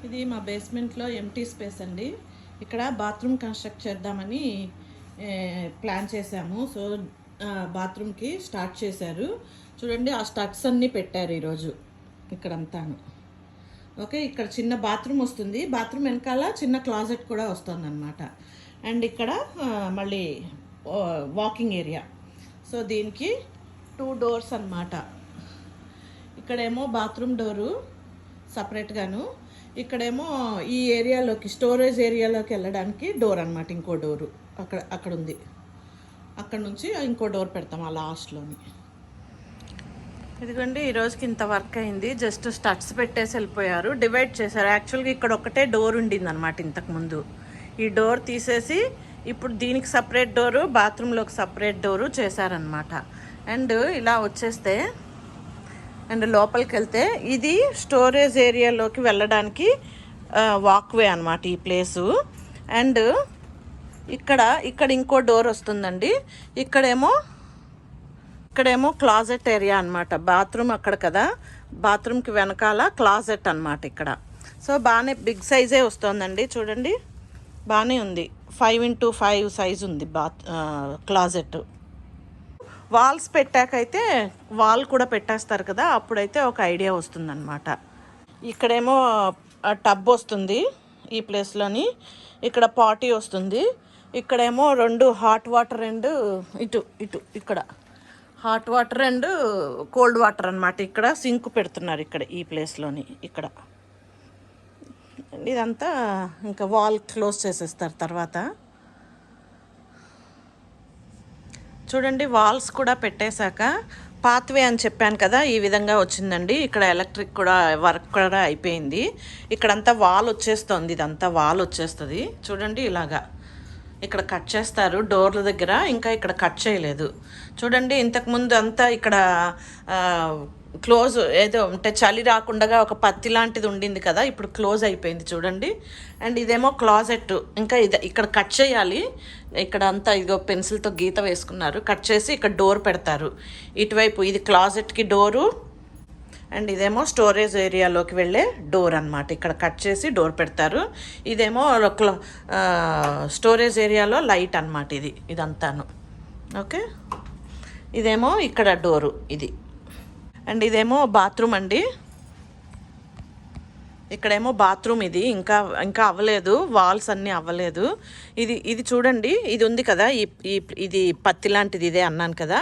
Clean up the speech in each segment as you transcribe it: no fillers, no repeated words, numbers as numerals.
ఇది మా బేస్మెంట్లో empty space అండి. ఇక్కడ బాత్రూమ్ కన్స్ట్రక్ట్ చేద్దామని ప్లాన్ చేశాము. సో బాత్రూమ్కి స్టార్ట్ చేశారు. చూడండి, ఆ స్టడ్స్ అన్నీ పెట్టారు ఈరోజు ఇక్కడంతాను. ఓకే, ఇక్కడ చిన్న బాత్రూమ్ వస్తుంది. బాత్రూమ్ వెనకాల చిన్న క్లాజెట్ కూడా వస్తుంది అనమాట. అండ్ ఇక్కడ మళ్ళీ వాకింగ్ ఏరియా. సో దీనికి 2 డోర్స్ అన్నమాట. ఇక్కడేమో బాత్రూమ్ డోరు సపరేట్గాను, ఇక్కడేమో ఈ ఏరియాలోకి స్టోరేజ్ ఏరియాలోకి వెళ్ళడానికి డోర్ అనమాట. ఇంకో డోరు అక్కడ ఉంది. అక్కడ నుంచి ఇంకో డోర్ పెడతాం ఆ లాస్ట్లోని. ఇదిగోండి, ఈరోజుకి ఇంత వర్క్ అయింది. జస్ట్ స్టడ్స్ పెట్టేసి వెళ్ళిపోయారు. డివైడ్ చేశారు. యాక్చువల్గా ఇక్కడ ఒకటే డోర్ ఉండింది అనమాట ఇంతకుముందు. ఈ డోర్ తీసేసి ఇప్పుడు దీనికి సపరేట్ డోరు, బాత్రూంలోకి సపరేట్ డోరు చేశారనమాట. అండ్ ఇలా వచ్చేస్తే అండ్ లోపలికి వెళ్తే ఇది స్టోరేజ్ ఏరియాలోకి వెళ్ళడానికి వాక్వే అనమాట ఈ ప్లేసు. అండ్ ఇక్కడ ఇంకో డోర్ వస్తుందండి. ఇక్కడేమో క్లాజెట్ ఏరియా అనమాట. బాత్రూమ్ అక్కడ కదా, బాత్రూమ్కి వెనకాల క్లాజెట్ అనమాట ఇక్కడ. సో బాగానే బిగ్ సైజే వస్తుందండి. చూడండి, బాగానే ఉంది. 5x5 సైజ్ ఉంది క్లాజెట్. వాల్స్ పెట్టాకైతే వాల్ కూడా పెట్టేస్తారు కదా, అప్పుడైతే ఒక ఐడియా వస్తుందన్నమాట. ఇక్కడేమో టబ్ వస్తుంది ఈ ప్లేస్లోని. ఇక్కడ పాటీ వస్తుంది. ఇక్కడేమో 2 హాట్ వాటర్ అండ్ ఇటు ఇక్కడ hot water and cold water అనమాట. ఇక్కడ సింక్ పెడుతున్నారు ఇక్కడ ఈ ప్లేస్లోని. ఇక్కడ ఇదంతా ఇంకా వాల్ క్లోజ్ చేసేస్తారు తర్వాత. చూడండి, వాల్స్ కూడా పెట్టేశాక పాత్వే అని చెప్పాను కదా, ఈ విధంగా వచ్చిందండి. ఇక్కడ ఎలక్ట్రిక్ కూడా వర్క్ కూడా అయిపోయింది. ఇక్కడంతా వాల్ వచ్చేస్తుంది. ఇదంతా వాల్ వచ్చేస్తుంది. చూడండి, ఇలాగా ఇక్కడ కట్ చేస్తారు డోర్ల దగ్గర. ఇంకా ఇక్కడ కట్ చేయలేదు. చూడండి, ఇంతకుముందు అంతా ఇక్కడ క్లోజ్ ఏదో అంటే చలి రాకుండా ఒక పత్తి లాంటిది ఉండింది కదా, ఇప్పుడు క్లోజ్ అయిపోయింది చూడండి. అండ్ ఇదేమో క్లాజెట్. ఇంకా ఇక్కడ కట్ చేయాలి. ఇక్కడ అంతా ఇదిగో పెన్సిల్తో గీత వేసుకున్నారు. కట్ చేసి ఇక్కడ డోర్ పెడతారు. ఇటువైపు ఇది క్లాజెట్కి డోరు, అండ్ ఇదేమో స్టోరేజ్ ఏరియాలోకి వెళ్ళే డోర్ అనమాట. ఇక్కడ కట్ చేసి డోర్ పెడతారు. ఇదేమో స్టోరేజ్ ఏరియాలో లైట్ అనమాట. ఇదంతాను ఓకే. ఇదేమో ఇక్కడ డోరు ఇది. అండ్ ఇదేమో బాత్రూమ్ అండి. ఇక్కడేమో బాత్రూమ్. ఇది ఇంకా అవ్వలేదు, వాల్స్ అన్నీ అవ్వలేదు. ఇది చూడండి, ఇది ఉంది కదా, ఇది పత్తి లాంటిది ఇదే అన్నాను కదా.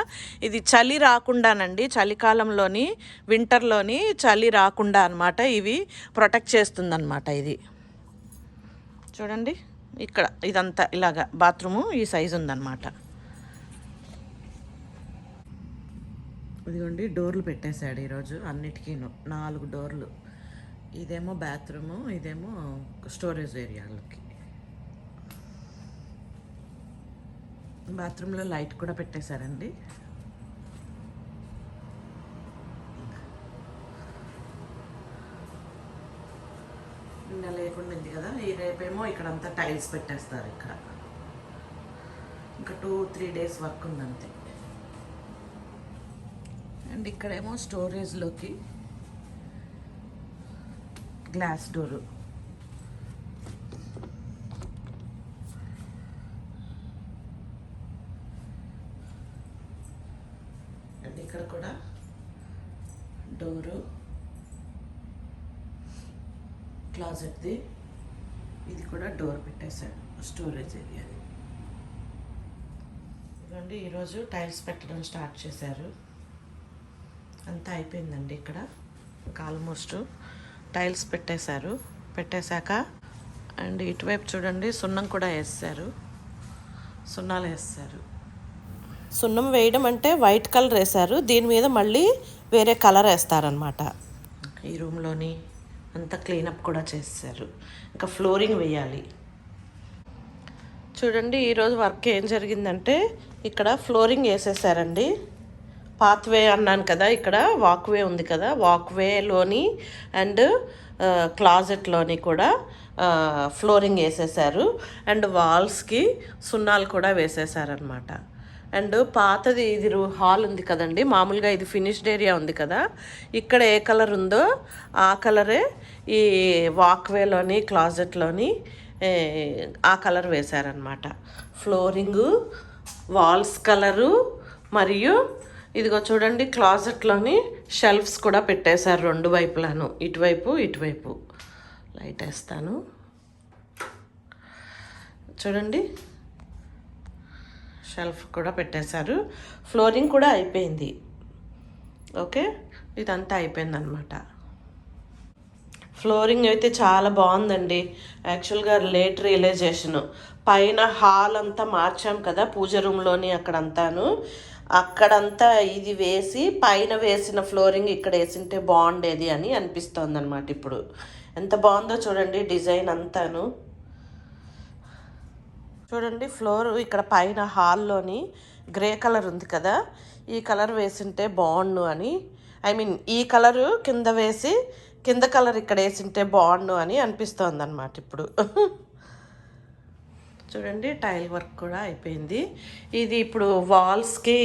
ఇది చలి రాకుండానండి, చలికాలంలోని వింటర్లోని చలి రాకుండా అనమాట ఇవి ప్రొటెక్ట్ చేస్తుందన్నమాట. ఇది చూడండి, ఇక్కడ ఇదంతా ఇలాగా బాత్రూము ఈ సైజు ఉందన్నమాట. ఇదిగోండి, డోర్లు పెట్టేశాడు ఈరోజు అన్నిటికీ 4 డోర్లు. ఇదేమో బాత్రూము, ఇదేమో స్టోరేజ్ ఏరియాలకి. బాత్రూంలో లైట్ కూడా పెట్టేశారండి. నిన్న లేకుండా ఉంది కదా, ఈ రేపేమో ఇక్కడంతా టైల్స్ పెట్టేస్తారు. ఇక్కడ ఇంకా 2-3 డేస్ వర్క్ ఉందంతే. అండ్ ఇక్కడేమో స్టోరేజ్లోకి గ్లాస్ డోరు. అండ్ ఇక్కడ కూడా డోరు క్లాజెట్ది. ఇది కూడా డోర్ పెట్టేశాడు స్టోరేజ్ ఏరియాది. ఇదిగోండి, ఈరోజు టైల్స్ పెట్టడం స్టార్ట్ చేశారు. అంతా అయిపోయిందండి. ఇక్కడ ఇంకా ఆల్మోస్ట్ టైల్స్ పెట్టేశాక అండ్ ఇటువైపు చూడండి సున్నం కూడా వేస్తారు. సున్నాలు వేస్తారు. సున్నం వేయడం అంటే వైట్ కలర్ వేశారు. దీని మీద మళ్ళీ వేరే కలర్ వేస్తారనమాట. ఈ రూమ్లోని అంతా క్లీనప్ కూడా చేస్తారు. ఇంకా ఫ్లోరింగ్ వేయాలి. చూడండి, ఈరోజు వర్క్ ఏం జరిగిందంటే ఇక్కడ ఫ్లోరింగ్ వేసేసారండి. పాత్వే అన్నాను కదా, ఇక్కడ వాక్వే ఉంది కదా, వాక్వేలోని అండ్ క్లాజెట్లోని కూడా ఫ్లోరింగ్ వేసేసారు. అండ్ వాల్స్కి సున్నాలు కూడా వేసేసారనమాట. అండ్ పాతది ఇది హాల్ ఉంది కదండి, మామూలుగా ఇది ఫినిష్డ్ ఏరియా ఉంది కదా, ఇక్కడ ఏ కలర్ ఉందో ఆ కలరే ఈ వాక్వేలోని క్లాజెట్లోని ఆ కలర్ వేశారనమాట. ఫ్లోరింగు, వాల్స్ కలరు, మరియు ఇదిగో చూడండి క్లాజెట్లోని షెల్ఫ్స్ కూడా పెట్టేశారు రెండు వైపులను, ఇటువైపు. లైట్ వేస్తాను చూడండి, షెల్ఫ్ కూడా పెట్టేశారు. ఫ్లోరింగ్ కూడా అయిపోయింది. ఓకే, ఇదంతా అయిపోయింది అనమాట. ఫ్లోరింగ్ అయితే చాలా బాగుందండి. యాక్చువల్గా లేట్ రియలైజేషను, పైన హాల్ అంతా మార్చాం కదా పూజ రూమ్లోని, అక్కడంతా ఇది వేసి పైన వేసిన ఫ్లోరింగ్ ఇక్కడ వేసింటే బాగుండేది అని అనిపిస్తోంది అనమాట. ఇప్పుడు ఎంత బాగుందో చూడండి డిజైన్ అంతాను. చూడండి ఫ్లోర్ ఇక్కడ పైన హాల్లోని గ్రే కలర్ ఉంది కదా, ఈ కలర్ వేసింటే బాగుండు అని, ఈ కలరు కింద వేసి కింద కలర్ ఇక్కడ వేసింటే బాగుండు అని అనిపిస్తోంది అనమాట ఇప్పుడు. చూడండి టైల్ వర్క్ కూడా అయిపోయింది. ఇది ఇప్పుడు వాల్స్కి,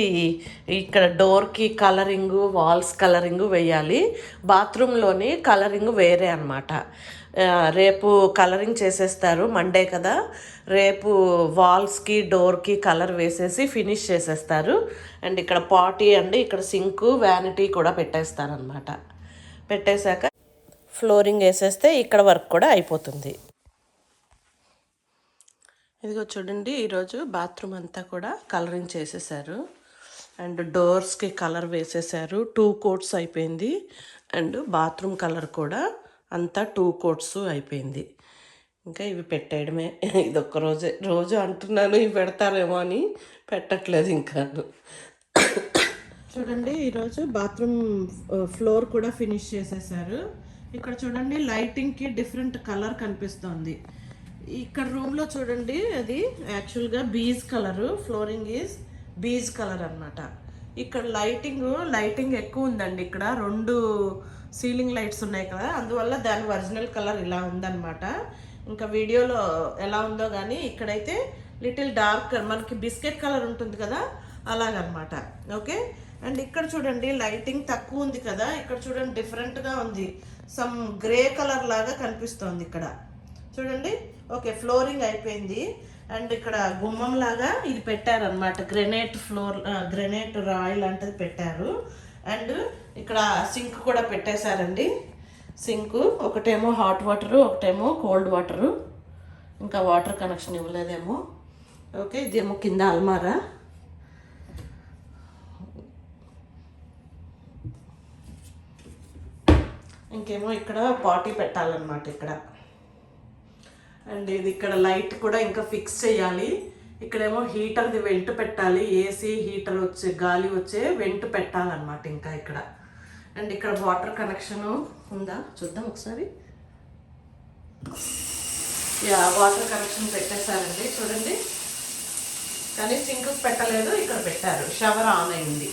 ఇక్కడ డోర్కి కలరింగు, వాల్స్ కలరింగు వేయాలి. బాత్రూంలోని కలరింగ్ వేరే అనమాట. రేపు కలరింగ్ చేసేస్తారు, మండే కదా, రేపు వాల్స్కి డోర్కి కలర్ వేసేసి ఫినిష్ చేసేస్తారు. అండ్ ఇక్కడ పాటీ అండి, ఇక్కడ సింకు, వ్యానిటీ కూడా పెట్టేస్తారనమాట. పెట్టేశాక ఫ్లోరింగ్ వేసేస్తే ఇక్కడ వర్క్ కూడా అయిపోతుంది. ఇదిగో చూడండి ఈరోజు బాత్రూమ్ అంతా కూడా కలరింగ్ చేసేసారు. అండ్ డోర్స్కి కలర్ వేసేసారు. 2 కోట్స్ అయిపోయింది. అండ్ బాత్రూమ్ కలర్ కూడా అంతా 2 కోట్స్ అయిపోయింది. ఇంకా ఇవి పెట్టేయడమే. ఇది ఒక్క రోజు అంటున్నాను ఇవి పెడతారేమో అని, పెట్టట్లేదు ఇంకా. చూడండి ఈరోజు బాత్రూమ్ ఫ్లోర్ కూడా ఫినిష్ చేసేసారు. ఇక్కడ చూడండి లైటింగ్కి డిఫరెంట్ కలర్ కనిపిస్తుంది. ఇక్కడ రూమ్లో చూడండి అది యాక్చువల్గా beige colour, flooring is beige colour అనమాట. ఇక్కడ లైటింగ్ ఎక్కువ ఉందండి. ఇక్కడ 2 సీలింగ్ లైట్స్ ఉన్నాయి కదా, అందువల్ల దాని ఒరిజినల్ కలర్ ఇలా ఉందన్నమాట. ఇంకా వీడియోలో ఎలా ఉందో కానీ ఇక్కడైతే లిటిల్ డార్క్, మనకి బిస్కెట్ కలర్ ఉంటుంది కదా అలాగనమాట. ఓకే, అండ్ ఇక్కడ చూడండి లైటింగ్ తక్కువ ఉంది కదా, ఇక్కడ చూడండి డిఫరెంట్గా ఉంది, సమ్ గ్రే కలర్ లాగా కనిపిస్తోంది ఇక్కడ చూడండి. ఓకే, ఫ్లోరింగ్ అయిపోయింది. అండ్ ఇక్కడ గుమ్మం లాగా ఇది పెట్టారనమాట, గ్రెనైట్ రాయి లాంటిది పెట్టారు. అండ్ ఇక్కడ సింక్ కూడా పెట్టేశారండి. సింకు ఒకటేమో హాట్ వాటరు, ఒకటేమో కోల్డ్ వాటరు, ఇంకా వాటర్ కనెక్షన్ ఇవ్వలేదేమో. ఓకే, ఇదేమో కింద అల్మారా. ఇంకేమో ఇక్కడ పాటీ పెట్టాలన్నమాట ఇక్కడ. అండ్ ఇది ఇక్కడ లైట్ కూడా ఇంకా ఫిక్స్ చేయాలి. ఇక్కడేమో హీటర్ది వెంట్ పెట్టాలి, ఏసీ హీటర్ వచ్చే గాలి వచ్చే వెంట్ పెట్టాలన్నమాట ఇంకా ఇక్కడ. అండ్ ఇక్కడ వాటర్ కనెక్షను ఉందా చూద్దాం ఒకసారి. వాటర్ కనెక్షన్ పెట్టేశారండి చూడండి, కానీ సింక్ పెట్టలేదు, ఇక్కడ పెట్టారు. షవర్ ఆన్ అయింది.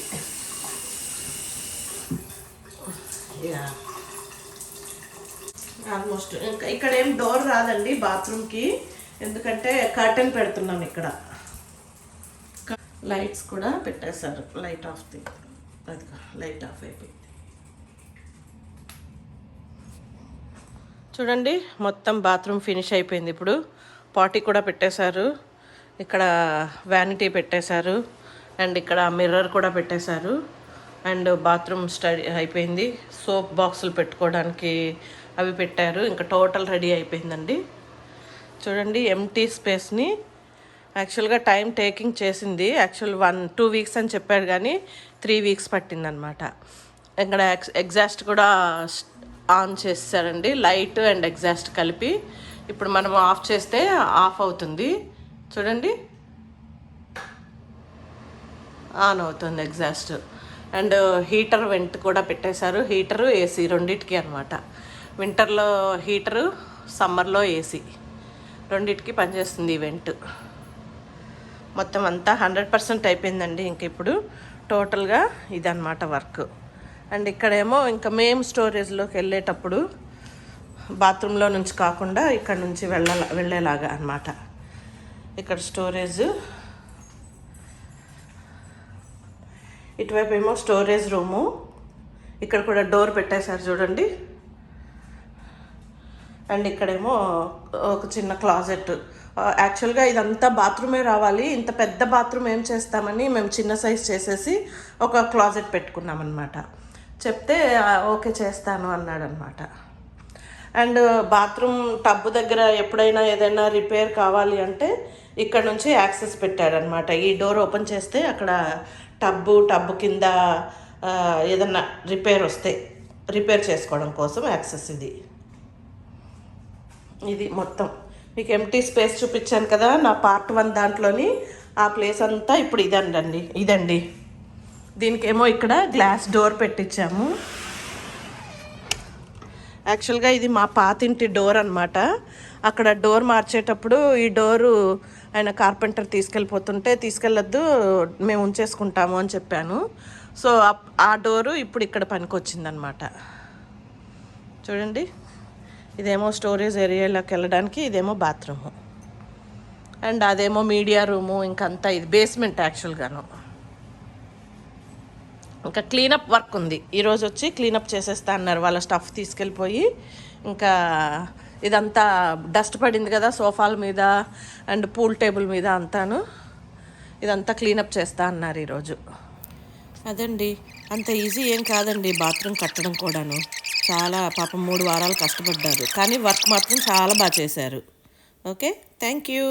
ఆల్మోస్ట్ ఇంకా ఇక్కడ ఏం డోర్ రాదండి బాత్రూమ్కి, ఎందుకంటే కర్టెన్ పెడుతున్నాం ఇక్కడ. లైట్స్ కూడా పెట్టేశారు. లైట్ ఆఫ్ అయిపోయింది. చూడండి మొత్తం బాత్రూమ్ ఫినిష్ అయిపోయింది. ఇప్పుడు పాటీ కూడా పెట్టేశారు, ఇక్కడ వ్యానిటీ పెట్టేశారు, అండ్ ఇక్కడ మిర్రర్ కూడా పెట్టేశారు. అండ్ బాత్రూమ్ స్టడీ అయిపోయింది. సోప్ బాక్సులు పెట్టుకోవడానికి అవి పెట్టారు. ఇంకా టోటల్ రెడీ అయిపోయిందండి. చూడండి ఎంటీ స్పేస్ని యాక్చువల్గా టైం టేకింగ్ చేసింది. 1-2 వీక్స్ అని చెప్పాడు, కానీ 3 వీక్స్ పట్టిందనమాట. ఇక్కడ ఎగ్జాస్ట్ కూడా ఆన్ చేస్తారండి, లైట్ అండ్ ఎగ్జాస్ట్ కలిపి. ఇప్పుడు మనం ఆఫ్ చేస్తే ఆఫ్ అవుతుంది చూడండి, ఆన్ అవుతుంది ఎగ్జాస్ట్. అండ్ హీటర్ వెంట్ కూడా పెట్టేశారు. హీటరు ఏసీ రెండింటికి అనమాట. వింటర్లో హీటరు, సమ్మర్లో ఏసీ రెండింటికి పనిచేస్తుంది ఈ వెంట్. మొత్తం అంతా 100% అయిపోయిందండి. ఇంక ఇప్పుడు టోటల్గా ఇదన్నమాట వర్క్. అండ్ ఇక్కడేమో ఇంకా మేము స్టోరేజ్లోకి వెళ్ళేటప్పుడు బాత్రూంలో నుంచి కాకుండా ఇక్కడ నుంచి వెళ్ళేలాగా అన్నమాట. ఇక్కడ స్టోరేజ్ ఇటువైపు ఏమో స్టోరేజ్ రూము. ఇక్కడ కూడా డోర్ పెట్టేశారు చూడండి. అండ్ ఇక్కడేమో ఒక చిన్న క్లాజెట్. యాక్చువల్గా ఇదంతా బాత్రూమే రావాలి. ఇంత పెద్ద బాత్రూమ్ ఏం చేస్తామని మేము చిన్న సైజ్ చేసేసి ఒక క్లాజెట్ పెట్టుకున్నాం అనమాట. చెప్తే ఓకే చేస్తాను అన్నాడు అనమాట. అండ్ బాత్రూమ్ టబ్బు దగ్గర ఎప్పుడైనా ఏదైనా రిపేర్ కావాలి అంటే ఇక్కడ నుంచి యాక్సెస్ పెట్టాడనమాట. ఈ డోర్ ఓపెన్ చేస్తే అక్కడ టబ్బు కింద ఏదన్నా రిపేర్ చేసుకోవడం కోసం యాక్సెస్ ఇది మొత్తం. మీకు ఎంటీ స్పేస్ చూపించాను కదా నా పార్ట్ 1 దాంట్లోని. ఆ ప్లేస్ అంతా ఇప్పుడు ఇదండి. దీనికేమో ఇక్కడ గ్లాస్ డోర్ పెట్టించాము. యాక్చువల్గా ఇది మా పాతింటి డోర్ అనమాట. అక్కడ డోర్ మార్చేటప్పుడు ఈ డోరు ఆయన కార్పెంటర్ తీసుకెళ్ళొద్దు, మేము ఉంచేసుకుంటాము అని చెప్పాను. సో ఆ డోరు ఇప్పుడు ఇక్కడ పనికొచ్చిందనమాట. చూడండి, ఇదేమో స్టోరేజ్ ఏరియాలోకి వెళ్ళడానికి, ఇదేమో బాత్రూము. అండ్ అదేమో మీడియా రూము. ఇంకంతా ఇది బేస్మెంట్ యాక్చువల్గాను. ఇంకా క్లీనప్ వర్క్ ఉంది. ఈరోజు వచ్చి క్లీనప్ చేసేస్తా అన్నారు. వాళ్ళ స్టఫ్ తీసుకెళ్ళిపోయి ఇంకా ఇదంతా డస్ట్ పడింది కదా సోఫాల మీద అండ్ పూల్ టేబుల్ మీద అంతాను. ఇదంతా క్లీనప్ చేస్తా అన్నారు ఈరోజు. అదండి, అంత ఈజీ ఏం కాదండి బాత్రూమ్ కట్టడం కూడాను. చాలా పాపం 3 వారాలు కష్టపడ్డారు. కానీ వర్క్ మాత్రం చాలా బాగా చేశారు. Okay, thank you.